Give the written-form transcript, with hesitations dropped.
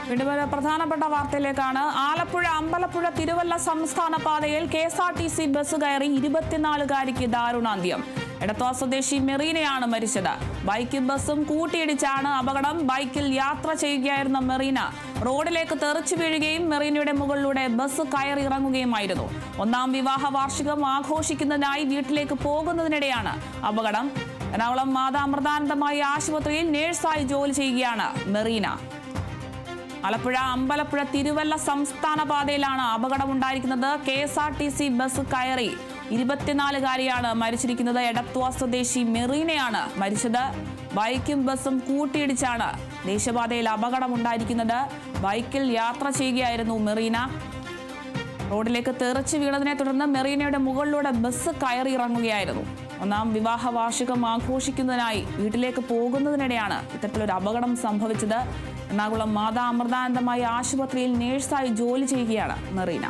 വീണ്ടും പ്രധാനപ്പെട്ട വാർത്തയിലേക്കാണ്. ആലപ്പുഴ അമ്പലപ്പുഴ തിരുവല്ല സംസ്ഥാന പാതയിൽ KSRTC ബസ് കയറി 24-കാരിക്ക് ദാരുണാന്ത്യം. എടത്വ സ്വദേശി മെറീനയാണ് മരിച്ചത്. ബൈക്കും ബസും കൂട്ടിയിടിച്ചാണ് അപകടം. ബൈക്കിൽ യാത്ര ചെയ്യുകയായിരുന്ന മെറീന റോഡിലേക്ക് തെറിച്ചു വീഴുകയും മെറീനയുടെ മുകളിലൂടെ ബസ് കയറി ഇറങ്ങുകയുമായിരുന്നു. ഒന്നാം വിവാഹ വാർഷികം ആഘോഷിക്കുന്നതിനായി വീട്ടിലേക്ക് പോകുന്നതിനിടെയാണ് അപകടം. എറണാകുളം മാതാ അമൃതാനന്ദമയി ആശുപത്രിയിൽ നഴ്സായി ജോലി ചെയ്യുകയാണ് മെറീന. ആലപ്പുഴ അമ്പലപ്പുഴ തിരുവല്ല സംസ്ഥാന പാതയിലാണ് അപകടമുണ്ടായിരിക്കുന്നത്. KSRTC ബസ് കയറി 24-കാരിയാണ് മരിച്ചിരിക്കുന്നത്. എടത്വ സ്വദേശി മെറീനയാണ് മരിച്ചത്. ബൈക്കും ബസും കൂട്ടിയിടിച്ചാണ് ദേശീയപാതയിൽ അപകടമുണ്ടായിരിക്കുന്നത്. ബൈക്കിൽ യാത്ര ചെയ്യുകയായിരുന്നു മെറീന. റോഡിലേക്ക് തെറിച്ചു വീണതിനെ തുടർന്ന് മെറീനയുടെ മുകളിലൂടെ ബസ് കയറി ഇറങ്ങുകയായിരുന്നു. ഒന്നാം വിവാഹ വാർഷികം ആഘോഷിക്കുന്നതിനായി വീട്ടിലേക്ക് പോകുന്നതിനിടെയാണ് ഇത്തരത്തിലൊരു അപകടം സംഭവിച്ചത്. എറണാകുളം മാതാ അമൃതാനന്ദമയി ആശുപത്രിയിൽ നഴ്സായി ജോലി ചെയ്യുകയാണ് മെറീന.